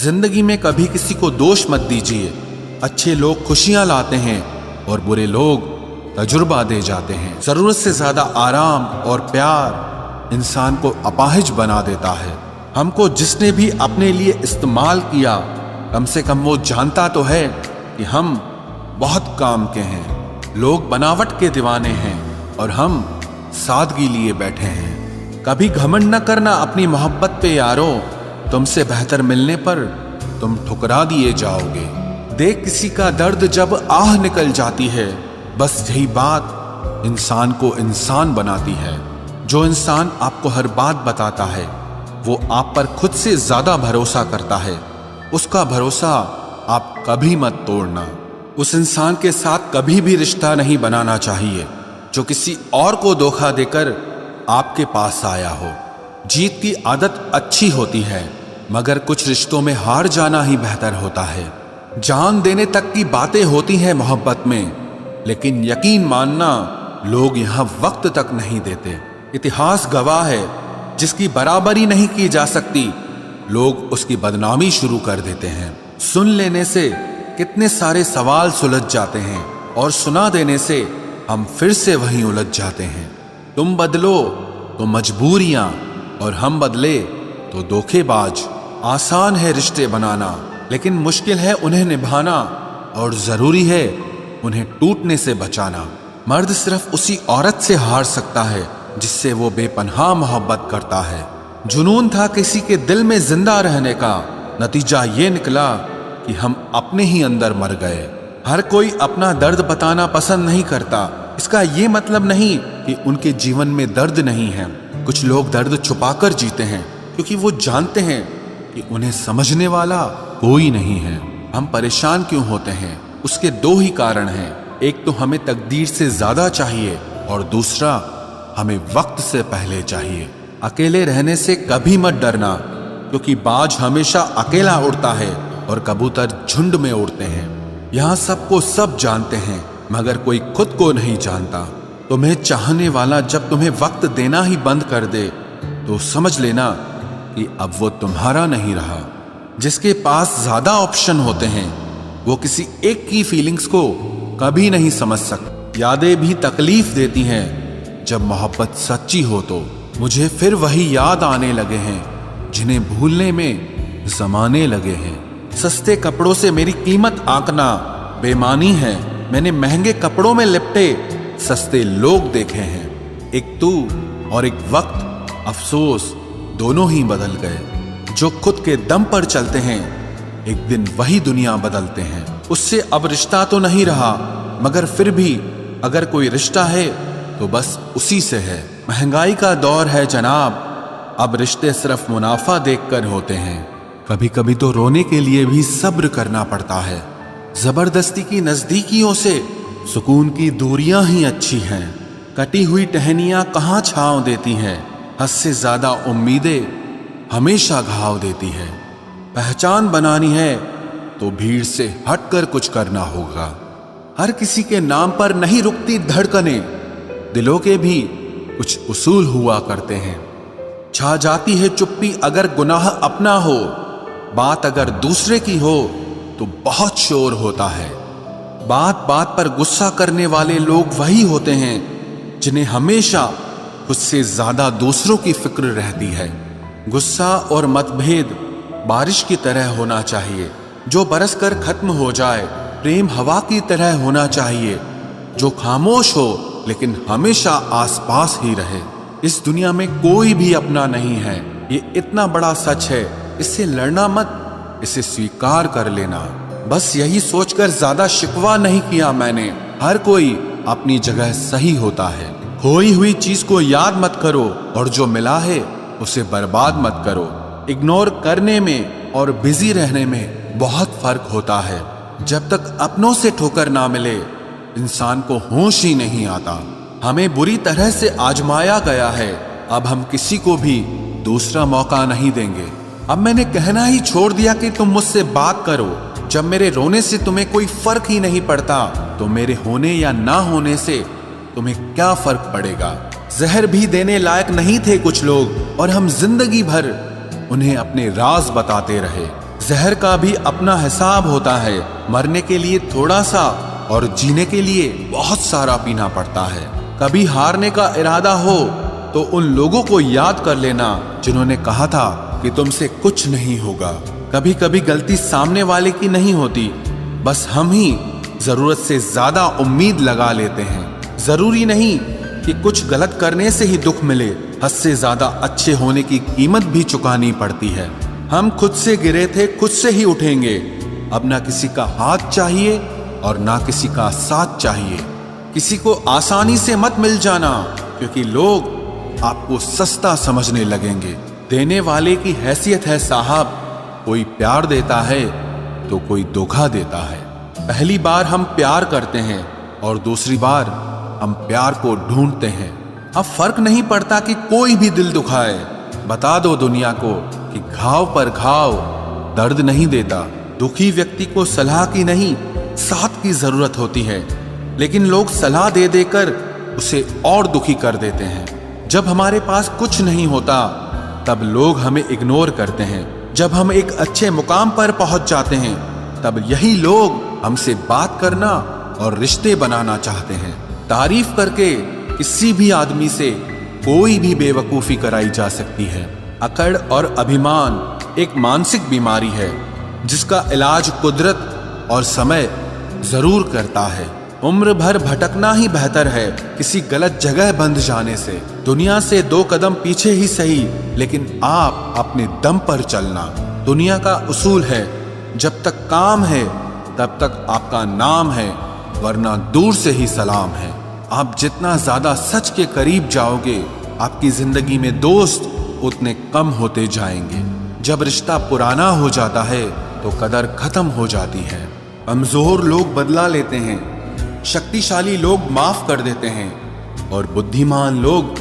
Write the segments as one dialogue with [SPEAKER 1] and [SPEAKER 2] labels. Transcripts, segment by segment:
[SPEAKER 1] जिंदगी में कभी किसी को दोष मत दीजिए। अच्छे लोग खुशियां लाते हैं और बुरे लोग तजुर्बा दे जाते हैं। जरूरत से ज्यादा आराम और प्यार इंसान को अपाहिज बना देता है। हमको जिसने भी अपने लिए इस्तेमाल किया, कम से कम वो जानता तो है कि हम बहुत काम के हैं। लोग बनावट के दीवाने हैं और हम सादगी लिए बैठे हैं। कभी घमंड न करना अपनी मोहब्बत पे यारो, तुमसे बेहतर मिलने पर तुम ठुकरा दिए जाओगे। देख किसी का दर्द जब आह निकल जाती है, बस यही बात इंसान को इंसान बनाती है। जो इंसान आपको हर बात बताता है वो आप पर खुद से ज्यादा भरोसा करता है। उसका भरोसा आप कभी मत तोड़ना। उस इंसान के साथ कभी भी रिश्ता नहीं बनाना चाहिए जो किसी और को धोखा देकर आपके पास आया हो। जीत की आदत अच्छी होती है, मगर कुछ रिश्तों में हार जाना ही बेहतर होता है। जान देने तक की बातें होती हैं मोहब्बत में, लेकिन यकीन मानना लोग यहां वक्त तक नहीं देते। इतिहास गवाह है, जिसकी बराबरी नहीं की जा सकती, लोग उसकी बदनामी शुरू कर देते हैं। सुन लेने से कितने सारे सवाल सुलझ जाते हैं और सुना देने से हम फिर से वहीं उलझ जाते हैं। तुम बदलो तो मजबूरियां और हम बदले तो धोखेबाज। आसान है रिश्ते बनाना, लेकिन मुश्किल है उन्हें निभाना, और जरूरी है उन्हें टूटने से बचाना। मर्द सिर्फ उसी औरत से हार सकता है जिससे वो बेपनाह मोहब्बत करता है। जुनून था किसी के दिल में जिंदा रहने का, नतीजा ये निकला कि हम अपने ही अंदर मर गए। हर कोई अपना दर्द बताना पसंद नहीं करता। इसका ये मतलब नहीं कि उनके जीवन में दर्द नहीं है। कुछ लोग दर्द छुपाकर जीते हैं क्योंकि वो जानते हैं कि उन्हें समझने वाला कोई नहीं है। हम परेशान क्यों होते हैं? उसके दो ही कारण हैं। एक तो हमें तकदीर से ज्यादा चाहिए और दूसरा हमें वक्त से पहले चाहिए। अकेले रहने से कभी मत डरना, क्योंकि बाज हमेशा अकेला उड़ता है और कबूतर झुंड में उड़ते हैं। यहाँ सबको सब जानते हैं, मगर कोई खुद को नहीं जानता। तुम्हें चाहने वाला जब तुम्हें वक्त देना ही बंद कर दे तो समझ लेना कि अब वो तुम्हारा नहीं रहा। जिसके पास ज्यादा ऑप्शन होते हैं वो किसी एक की फीलिंग्स को कभी नहीं समझ सकता। यादें भी तकलीफ देती हैं जब मोहब्बत सच्ची हो तो। मुझे फिर वही याद आने लगे हैं जिन्हें भूलने में जमाने लगे हैं। सस्ते कपड़ों से मेरी कीमत आंकना बेमानी है। मैंने महंगे कपड़ों में लिपटे सस्ते लोग देखे हैं। एक तू और एक वक्त, अफसोस दोनों ही बदल गए। जो खुद के दम पर चलते हैं एक दिन वही दुनिया बदलते हैं। उससे अब रिश्ता तो नहीं रहा, मगर फिर भी अगर कोई रिश्ता है तो बस उसी से है। महंगाई का दौर है जनाब, अब रिश्ते सिर्फ मुनाफा देखकर होते हैं। कभी कभी तो रोने के लिए भी सब्र करना पड़ता है। जबरदस्ती की नजदीकियों से सुकून की दूरियां ही अच्छी हैं। कटी हुई टहनियां कहाँ छांव देती हैं। हद से ज्यादा उम्मीदें हमेशा घाव देती है। पहचान बनानी है तो भीड़ से हटकर कुछ करना होगा। हर किसी के नाम पर नहीं रुकती धड़कनें। दिलों के भी कुछ उसूल हुआ करते हैं। छा जाती है चुप्पी अगर गुनाह अपना हो। बात अगर दूसरे की हो तो बहुत शोर होता है। बात बात पर गुस्सा करने वाले लोग वही होते हैं जिन्हें हमेशा खुद से ज्यादा दूसरों की फिक्र रहती है। गुस्सा और मतभेद बारिश की तरह होना चाहिए, जो बरस कर खत्म हो जाए। प्रेम हवा की तरह होना चाहिए, जो खामोश हो लेकिन हमेशा आसपास ही रहे। इस दुनिया में कोई भी अपना नहीं है, ये इतना बड़ा सच है। इससे लड़ना मत, इसे स्वीकार कर लेना। बस यही सोचकर ज्यादा शिकवा नहीं किया मैंने। हर कोई अपनी जगह सही होता है। खोई हुई चीज को याद मत करो और जो मिला है उसे बर्बाद मत करो। इग्नोर करने में और बिजी रहने में बहुत फर्क होता है। जब तक अपनों से ठोकर ना मिले इंसान को होश ही नहीं आता। हमें बुरी तरह से आजमाया गया है, अब हम किसी को भी दूसरा मौका नहीं देंगे। अब मैंने कहना ही छोड़ दिया कि तुम मुझसे बात करो। जब मेरे रोने से तुम्हें कोई फर्क ही नहीं पड़ता तो मेरे होने या ना होने से तुम्हें क्या फर्क पड़ेगा। जहर भी देने लायक नहीं थे कुछ लोग और हम जिंदगी भर उन्हें अपने राज बताते रहे। जहर का भी अपना हिसाब होता है। मरने के लिए थोड़ा सा और जीने के लिए बहुत सारा पीना पड़ता है। कभी हारने का इरादा हो तो उन लोगों को याद कर लेना जिन्होंने कहा था कि तुमसे कुछ नहीं होगा। कभी कभी गलती सामने वाले की नहीं होती, बस हम ही जरूरत से ज्यादा उम्मीद लगा लेते हैं। जरूरी नहीं कि कुछ गलत करने से ही दुख मिले, हद से ज्यादा अच्छे होने की कीमत भी चुकानी पड़ती है। हम खुद से गिरे थे, खुद से ही उठेंगे। अब ना किसी का हाथ चाहिए और ना किसी का साथ चाहिए। किसी को आसानी से मत मिल जाना, क्योंकि लोग आपको सस्ता समझने लगेंगे। देने वाले की हैसियत है साहब, कोई प्यार देता है तो कोई धोखा देता है। पहली बार हम प्यार करते हैं और दूसरी बार हम प्यार को ढूंढते हैं। अब फर्क नहीं पड़ता कि कोई भी दिल दुखाए। बता दो दुनिया को कि घाव पर घाव दर्द नहीं देता। दुखी व्यक्ति को सलाह की नहीं, साथ की जरूरत होती है, लेकिन लोग सलाह दे देकर उसे और दुखी कर देते हैं। जब हमारे पास कुछ नहीं होता तब लोग हमें इग्नोर करते हैं। जब हम एक अच्छे मुकाम पर पहुंच जाते हैं तब यही लोग हमसे बात करना और रिश्ते बनाना चाहते हैं। तारीफ करके किसी भी आदमी से कोई भी बेवकूफी कराई जा सकती है। अकड़ और अभिमान एक मानसिक बीमारी है जिसका इलाज कुदरत और समय जरूर करता है। उम्र भर भटकना ही बेहतर है किसी गलत जगह बंध जाने से। दुनिया से 2 कदम पीछे ही सही, लेकिन आप अपने दम पर चलना। दुनिया का उसूल है, जब तक काम है तब तक आपका नाम है, वरना दूर से ही सलाम है। आप जितना ज्यादा सच के करीब जाओगे, आपकी जिंदगी में दोस्त उतने कम होते जाएंगे। जब रिश्ता पुराना हो जाता है तो कदर खत्म हो जाती है। कमजोर लोग बदला लेते हैं, शक्तिशाली लोग माफ कर देते हैं और बुद्धिमान लोग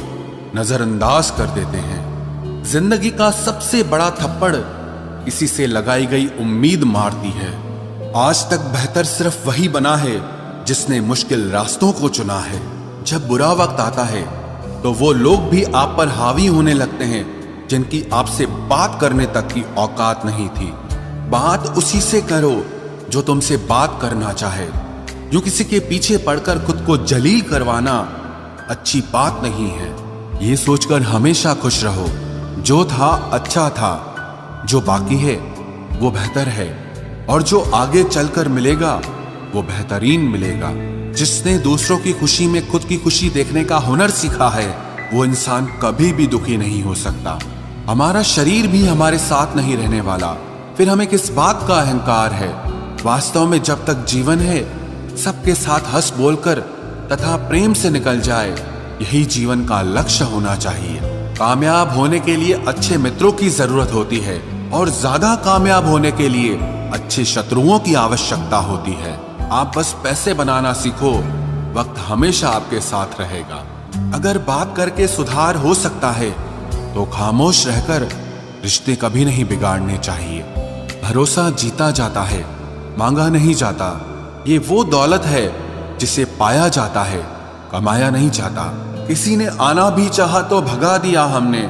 [SPEAKER 1] नजरअंदाज कर देते हैं। जिंदगी का सबसे बड़ा थप्पड़ किसी से लगाई गई उम्मीद मारती है। आज तक बेहतर सिर्फ वही बना है जिसने मुश्किल रास्तों को चुना है। जब बुरा वक्त आता है तो वो लोग भी आप पर हावी होने लगते हैं जिनकी आपसे बात करने तक की औकात नहीं थी। बात उसी से करो जो तुमसे बात करना चाहे। यूं किसी के पीछे पड़कर खुद को जलील करवाना अच्छी बात नहीं है। ये सोचकर हमेशा खुश रहो, जो था अच्छा था, जो बाकी है वो बेहतर है, और जो आगे चलकर मिलेगा वो बेहतरीन मिलेगा। जिसने दूसरों की खुशी में खुद की खुशी देखने का हुनर सीखा है, वो इंसान कभी भी दुखी नहीं हो सकता। हमारा शरीर भी हमारे साथ नहीं रहने वाला, फिर हमें किस बात का अहंकार है। वास्तव में जब तक जीवन है, सबके साथ हंस बोलकर तथा प्रेम से निकल जाए, यही जीवन का लक्ष्य होना चाहिए। कामयाब होने के लिए अच्छे मित्रों की जरूरत होती है और ज्यादा कामयाब होने के लिए अच्छे शत्रुओं की आवश्यकता होती है। आप बस पैसे बनाना सीखो, वक्त हमेशा आपके साथ रहेगा। अगर बात करके सुधार हो सकता है तो खामोश रहकर रिश्ते कभी नहीं बिगाड़ने चाहिए। भरोसा जीता जाता है, मांगा नहीं जाता। ये वो दौलत है जिसे पाया जाता है, कमाया नहीं जाता। किसी ने आना भी चाहा तो भगा दिया हमने,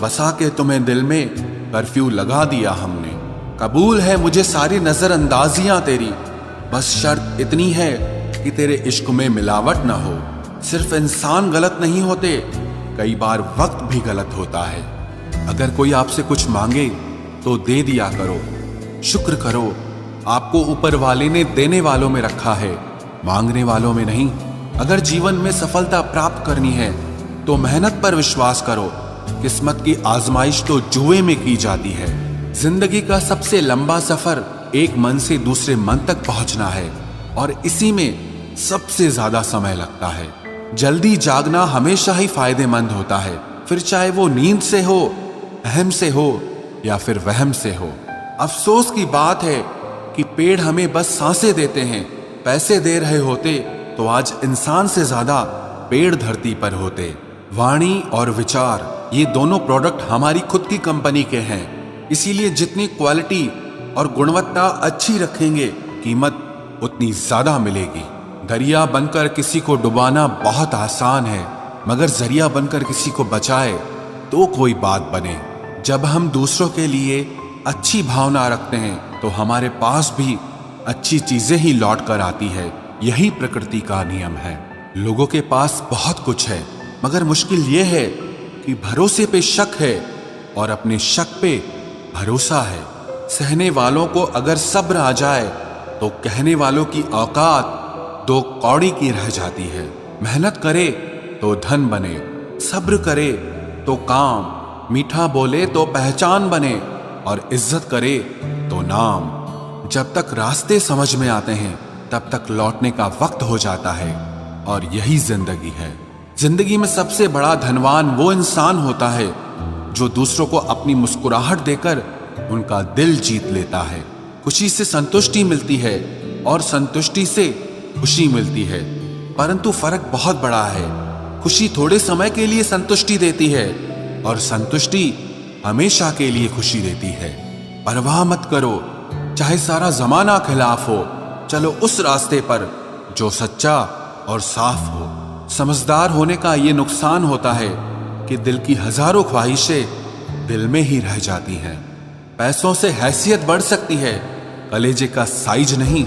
[SPEAKER 1] बसा के तुम्हें दिल में कर्फ्यू लगा दिया हमने। कबूल है मुझे सारी नजरअंदाजियां तेरी, बस शर्त इतनी है कि तेरे इश्क में मिलावट ना हो। सिर्फ इंसान गलत नहीं होते, कई बार वक्त भी गलत होता है। अगर कोई आपसे कुछ मांगे तो दे दिया करो, शुक्र करो आपको ऊपर वाले ने देने वालों में रखा है, मांगने वालों में नहीं। अगर जीवन में सफलता प्राप्त करनी है तो मेहनत पर विश्वास करो। किस्मत की आजमाइश तो जुए में की जाती है। जिंदगी का सबसे लंबा सफर एक मन से दूसरे मन तक पहुंचना है, और इसी में सबसे ज्यादा समय लगता है। जल्दी जागना हमेशा ही फायदेमंद होता है, फिर चाहे वो नींद से हो, अहम से हो या फिर वहम से हो। अफसोस की बात है कि पेड़ हमें बस सांसें देते हैं। पैसे दे रहे होते तो आज इंसान से ज्यादा पेड़ धरती पर होते। वाणी और विचार, ये दोनों प्रोडक्ट हमारी खुद की कंपनी के हैं, इसीलिए जितनी क्वालिटी और गुणवत्ता अच्छी रखेंगे, कीमत उतनी ज्यादा मिलेगी। दरिया बनकर किसी को डुबाना बहुत आसान है, मगर जरिया बनकर किसी को बचाए तो कोई बात बने। जब हम दूसरों के लिए अच्छी भावना रखते हैं तो हमारे पास भी अच्छी चीजें ही लौट कर आती है। यही प्रकृति का नियम है। लोगों के पास बहुत कुछ है, मगर मुश्किल यह है कि भरोसे पे शक है और अपने शक पे भरोसा है। सहने वालों को अगर सब्र आ जाए तो कहने वालों की औकात 2 कौड़ी की रह जाती है। मेहनत करे तो धन बने, सब्र करे तो काम, मीठा बोले तो पहचान बने और इज्जत करे तो नाम। जब तक रास्ते समझ में आते हैं तब तक लौटने का वक्त हो जाता है, और यही जिंदगी है। जिंदगी में सबसे बड़ा धनवान वो इंसान होता है जो दूसरों को अपनी मुस्कुराहट देकर उनका दिल जीत लेता है। खुशी से संतुष्टि मिलती है और संतुष्टि से खुशी मिलती है, परंतु फर्क बहुत बड़ा है। खुशी थोड़े समय के लिए संतुष्टि देती है और संतुष्टि हमेशा के लिए खुशी देती है। परवाह मत करो, चाहे सारा जमाना खिलाफ हो, चलो उस रास्ते पर जो सच्चा और साफ हो। समझदार होने का ये नुकसान होता है कि दिल की हजारों ख्वाहिशें दिल में ही रह जाती हैं। पैसों से हैसियत बढ़ सकती है, कलेजे का साइज नहीं।